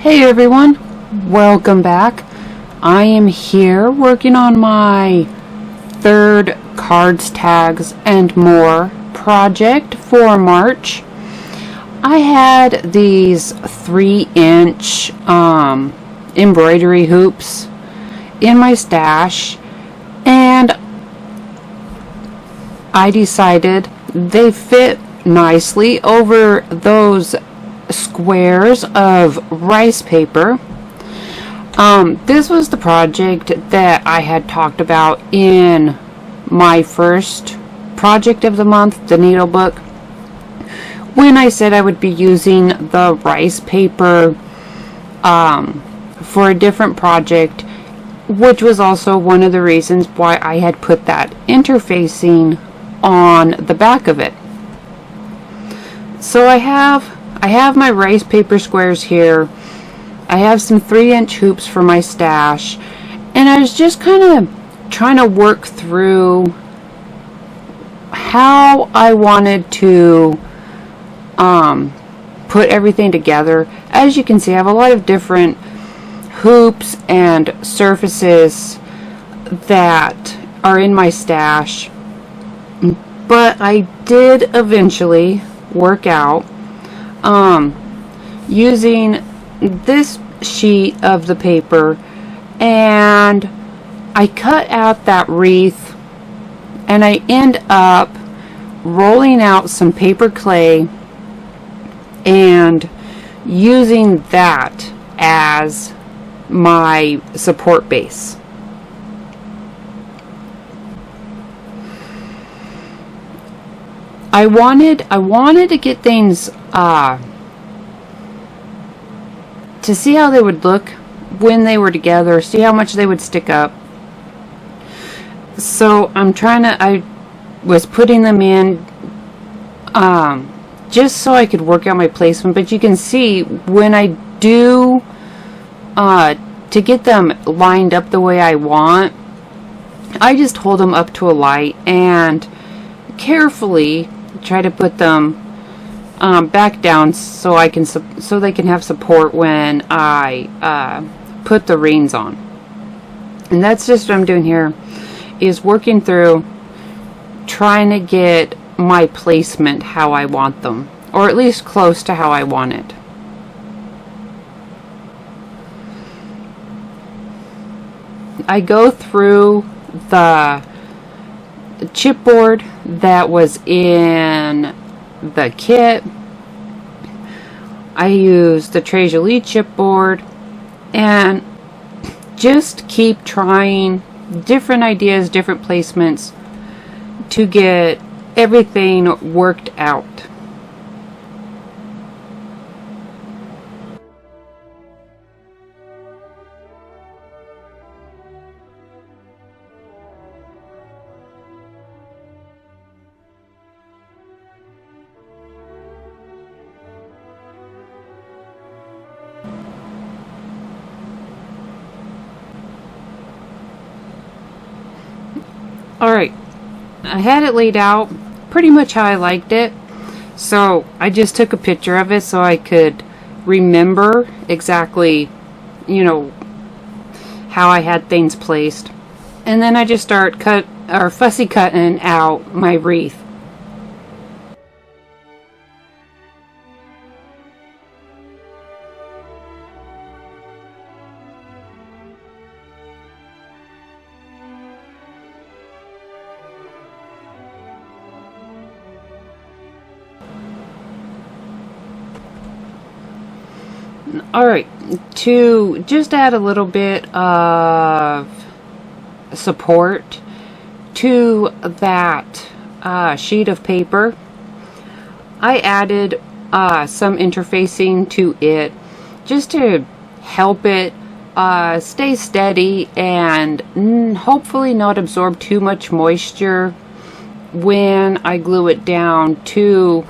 Hey everyone, welcome back. I am here working on my third cards, tags, and more project for March. I had these 3-inch embroidery hoops in my stash, and I decided they fit nicely over those squares of rice paper. This was the project that I had talked about in my first project of the month, the needle book, when I said I would be using the rice paper for a different project, which was also one of the reasons why I had put that interfacing on the back of it. So I have my rice paper squares here. I have some 3-inch hoops for my stash, and I was just kind of trying to work through how I wanted to put everything together. As you can see, I have a lot of different hoops and surfaces that are in my stash, but I did eventually work out using this sheet of the paper, and I cut out that wreath, and I end up rolling out some paper clay and using that as my support base. I wanted to get things to see how they would look when they were together, see how much they would stick up. So I was putting them in just so I could work out my placement, but you can see when I do to get them lined up the way I want, I just hold them up to a light and carefully try to put them back down so they can have support when I put the reins on. And that's just what I'm doing here, is working through trying to get my placement how I want them, or at least close to how I want it. I go through the chipboard that was in the kit. I use the Tres Jolie chipboard and just keep trying different ideas, different placements to get everything worked out. Alright, I had it laid out pretty much how I liked it, so I just took a picture of it so I could remember exactly, how I had things placed. And then I just start fussy cutting out my wreath. Alright, to just add a little bit of support to that sheet of paper, I added some interfacing to it just to help it stay steady and hopefully not absorb too much moisture when I glue it down to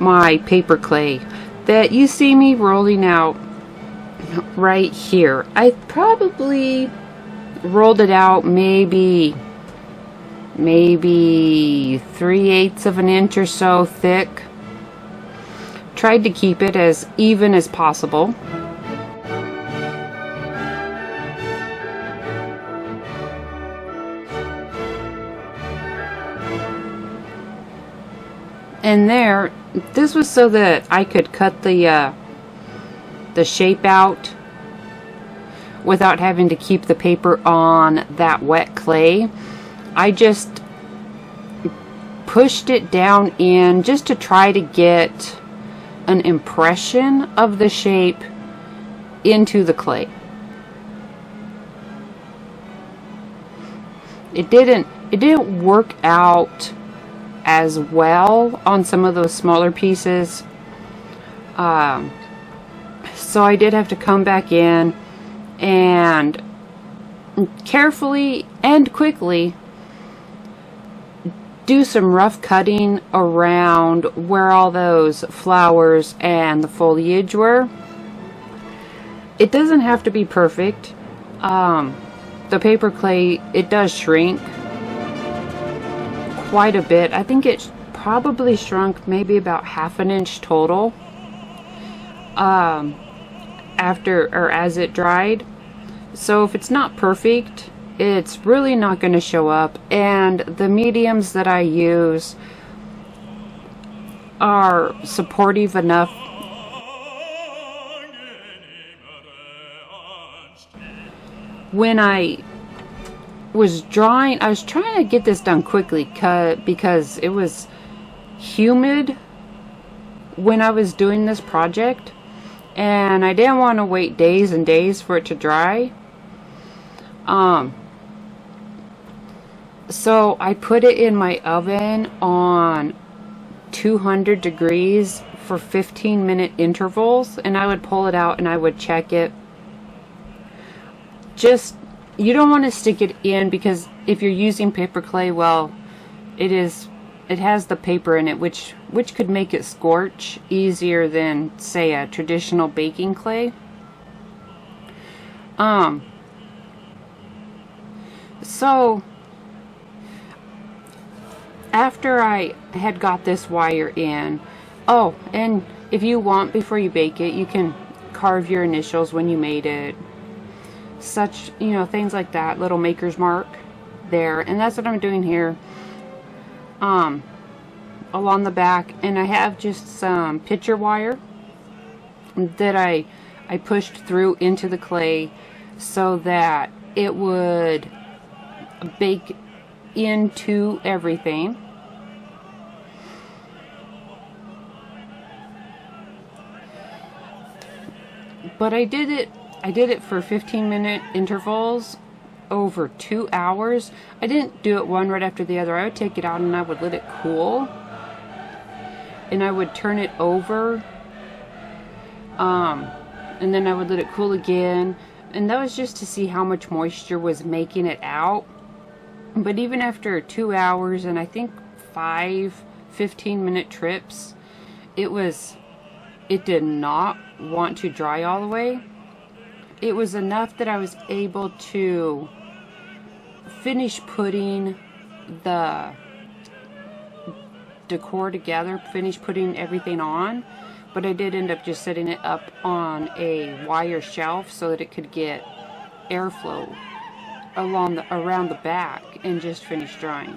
my paper clay that you see me rolling out right here. I probably rolled it out maybe 3/8 of an inch or so thick. Tried to keep it as even as possible. And there, this was so that I could cut the shape out without having to keep the paper on that wet clay. I just pushed it down in just to try to get an impression of the shape into the clay. It didn't work out as well on some of those smaller pieces. So I did have to come back in and carefully and quickly do some rough cutting around where all those flowers and the foliage were. It doesn't have to be perfect. The paper clay, it does shrink quite a bit. I think it probably shrunk maybe about ½ inch total after or as it dried. So if it's not perfect, it's really not going to show up. And the mediums that I use are supportive enough when I was drawing. I was trying to get this done quickly because it was humid when I was doing this project, and I didn't want to wait days and days for it to dry. So I put it in my oven on 200 degrees for 15-minute intervals, and I would pull it out and I would check it. Just, you don't want to stick it in, because if you're using paper clay, well, it has the paper in it, which could make it scorch easier than, say, a traditional baking clay. So after I had got this wire in, oh, and if you want, before you bake it, you can carve your initials when you made it. Such, things like that, little maker's mark there. And that's what I'm doing here, along the back. And I have just some picture wire that I pushed through into the clay so that it would bake into everything. But I did it for 15-minute intervals over 2 hours. I didn't do it one right after the other. I would take it out and I would let it cool, and I would turn it over, and then I would let it cool again, and that was just to see how much moisture was making it out. But even after 2 hours and I think 5 15-minute trips, it did not want to dry all the way. It was enough that I was able to finish putting the decor together, finish putting everything on, but I did end up just setting it up on a wire shelf so that it could get airflow around the back and just finish drying.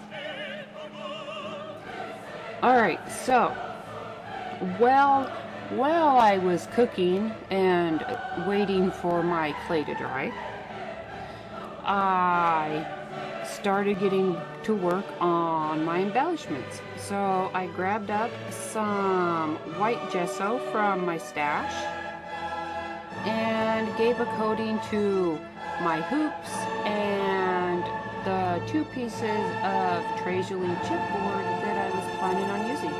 Alright, so while I was cooking and waiting for my clay to dry, I started getting to work on my embellishments. So I grabbed up some white gesso from my stash and gave a coating to my hoops and the 2 pieces of Tres Jolie chipboard that I was planning on using.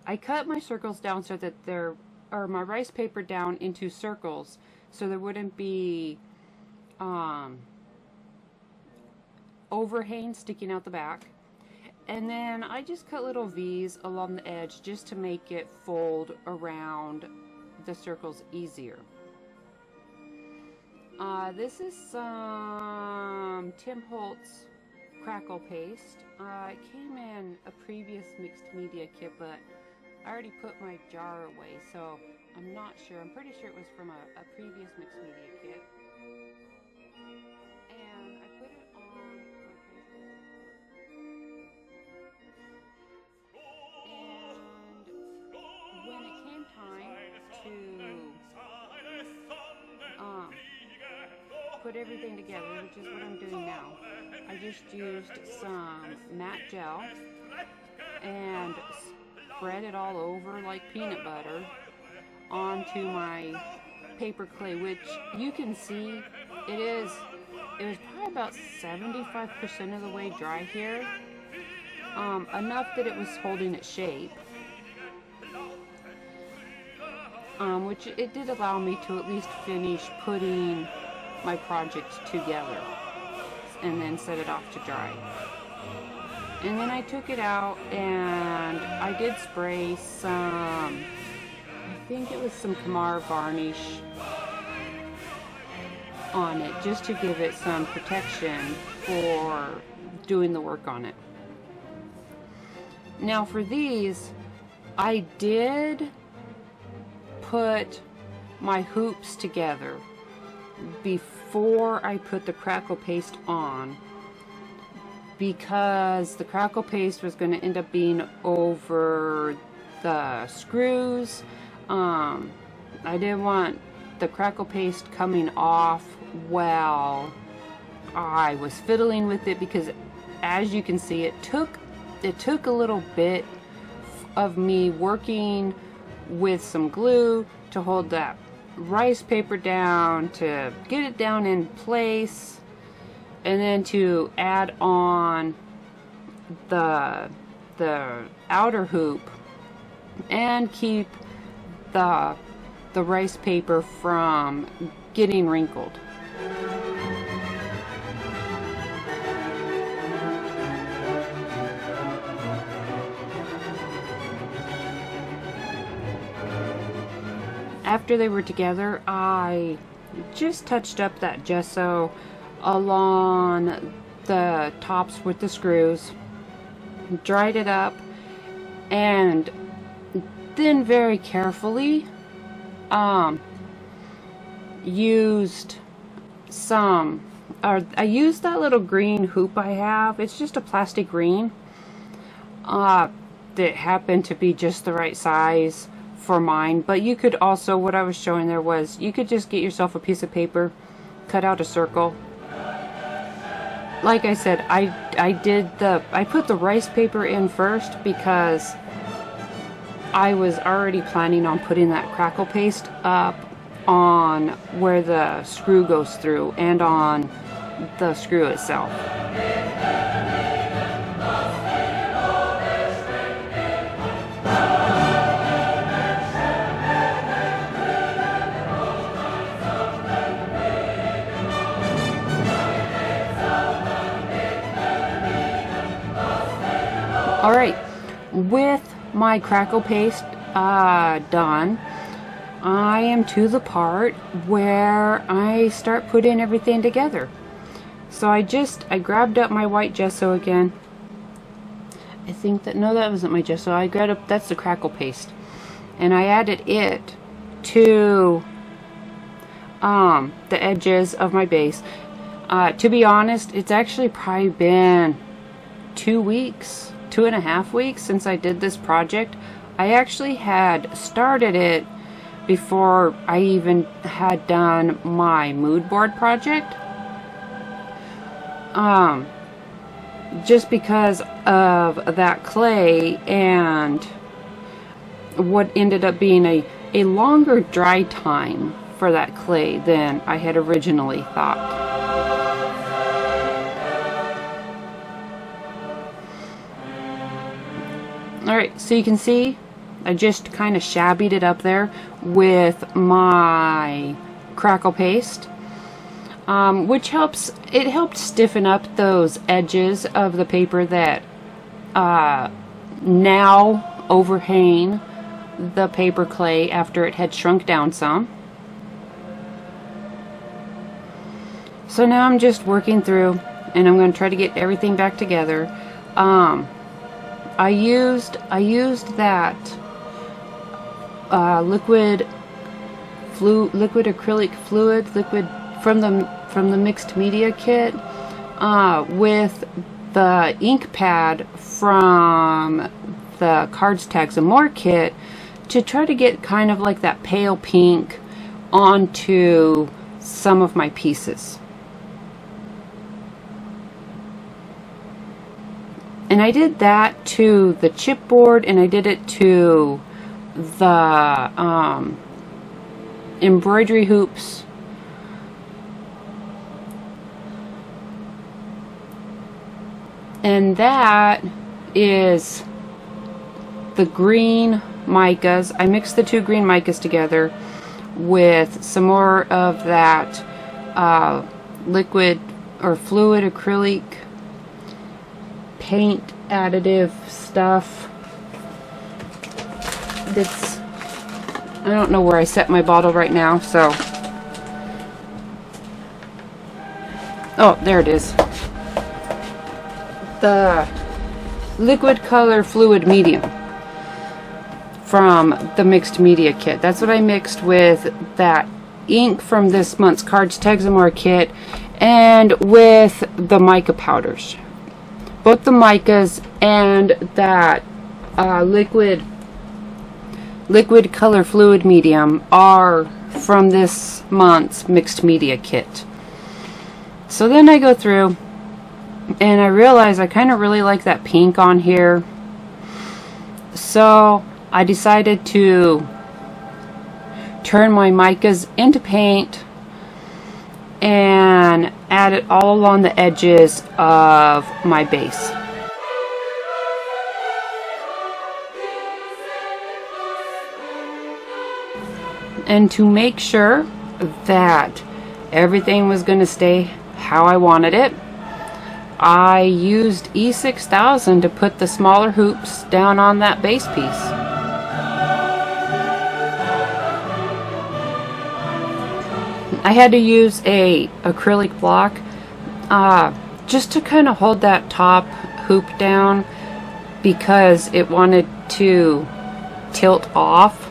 I cut my circles down so that my rice paper down into circles so there wouldn't be overhang sticking out the back. And then I just cut little V's along the edge just to make it fold around the circles easier. This is some Tim Holtz Crackle Paste. It came in a previous mixed media kit, but I already put my jar away, so I'm not sure. I'm pretty sure it was from a previous mixed media kit. everything together, which is what I'm doing now, I just used some matte gel and spread it all over like peanut butter onto my paper clay, which you can see it was probably about 75% of the way dry here, enough that it was holding its shape, which it did allow me to at least finish putting my project together and then set it off to dry. And then I took it out and I did spray some, I think it was some Kamar varnish on it just to give it some protection for doing the work on it. Now for these, I did put my hoops together before I put the Crackle Paste on, because the Crackle Paste was going to end up being over the screws. I didn't want the Crackle Paste coming off while I was fiddling with it, because as you can see, it took a little bit of me working with some glue to hold that rice paper down, to get it down in place, and then to add on the outer hoop and keep the rice paper from getting wrinkled. After they were together, I just touched up that gesso along the tops with the screws, dried it up, and then very carefully used I used that little green hoop I have. It's just a plastic ring that happened to be just the right size for mine, but you could also, what I was showing there was, you could just get yourself a piece of paper, cut out a circle. Like I said, I put the rice paper in first because I was already planning on putting that Crackle Paste up on where the screw goes through and on the screw itself. Alright, with my Crackle Paste done, I am to the part where I start putting everything together. So I grabbed up my white gesso again. I think that, no, that wasn't my gesso. I grabbed up, that's the Crackle Paste. And I added it to the edges of my base. To be honest, it's actually probably been 2.5 weeks since I did this project. I actually had started it before I even had done my mood board project. Just because of that clay and what ended up being a longer dry time for that clay than I had originally thought. Alright, so you can see I just kind of shabbied it up there with my Crackle Paste, which helps stiffen up those edges of the paper that now overhang the paper clay after it had shrunk down some. So now I'm just working through, and I'm going to try to get everything back together. I used that liquid acrylic fluid from the mixed media kit with the ink pad from the Cards, Tags, and More kit to try to get kind of like that pale pink onto some of my pieces. And I did that to the chipboard, and I did it to the embroidery hoops. And that is the green micas. I mixed the two green micas together with some more of that liquid or fluid acrylic paint additive stuff. It's, I don't know where I set my bottle right now, so oh, there it is. The liquid color fluid medium from the mixed media kit. That's what I mixed with that ink from this month's Cards, Tags, and More kit, and with the mica powders. Both the micas and that liquid color fluid medium are from this month's mixed media kit. So then I go through and I realize I kind of really like that pink on here, so I decided to turn my micas into paint and add it all along the edges of my base. And to make sure that everything was going to stay how I wanted it, I used E6000 to put the smaller hoops down on that base piece. I had to use a acrylic block just to kind of hold that top hoop down because it wanted to tilt off.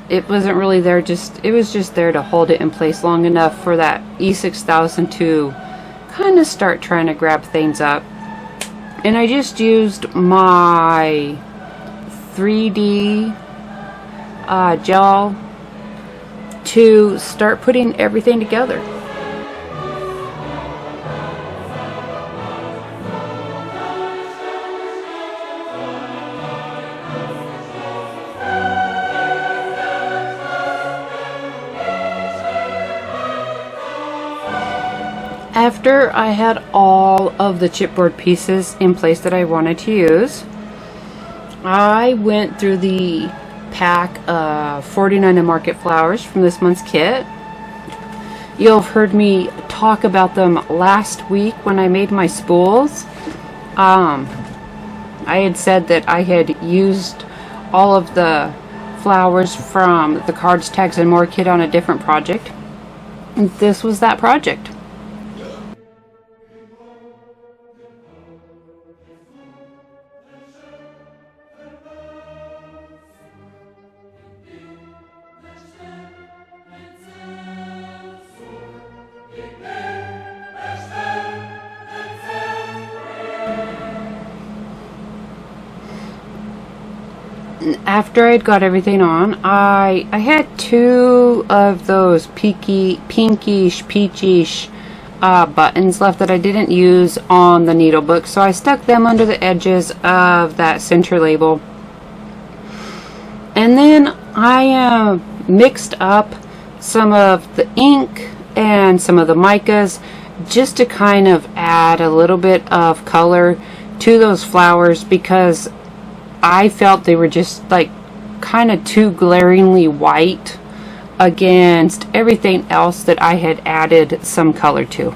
It wasn't really there, it was just there to hold it in place long enough for that E6000 to kind of start trying to grab things up. And I just used my 3D gel to start putting everything together. After I had all of the chipboard pieces in place that I wanted to use, I went through the pack of 49 and Market flowers from this month's kit. You'll have heard me talk about them last week when I made my spools. I had said that I had used all of the flowers from the Cards, Tags, and More kit on a different project. And this was that project. After I'd got everything on, I had two of those pinkish, peachish buttons left that I didn't use on the needle book, so I stuck them under the edges of that center label. And then I mixed up some of the ink and some of the micas just to kind of add a little bit of color to those flowers, because I felt they were just like kind of too glaringly white against everything else that I had added some color to.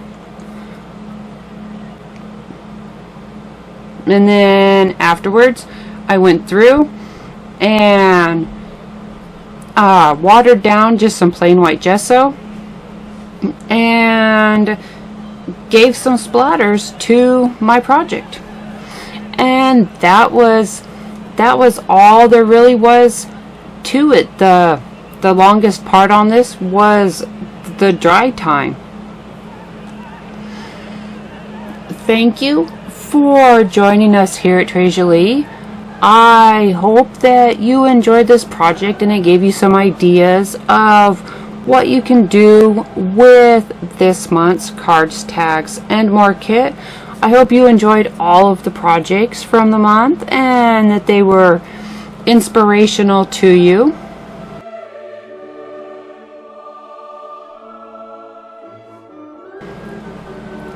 And then afterwards I went through and watered down just some plain white gesso and gave some splatters to my project. And that was all there really was to it. The longest part on this was the dry time. Thank you for joining us here at Tres Jolie. I hope that you enjoyed this project and it gave you some ideas of what you can do with this month's Cards, Tags, and More kit. I hope you enjoyed all of the projects from the month and that they were inspirational to you.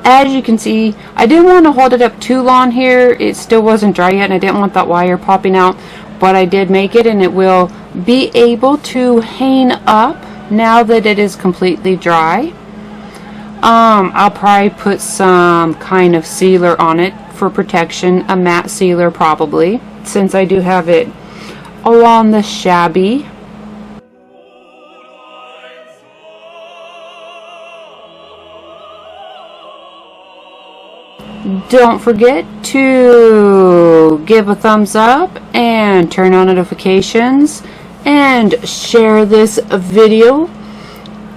As you can see, I didn't want to hold it up too long here. It still wasn't dry yet and I didn't want that wire popping out, but I did make it, and it will be able to hang up now that it is completely dry. I'll probably put some kind of sealer on it for protection, a matte sealer probably, since I do have it along the shabby. Don't forget to give a thumbs up and turn on notifications and share this video.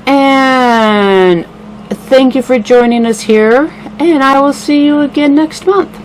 And thank you for joining us here, and I will see you again next month.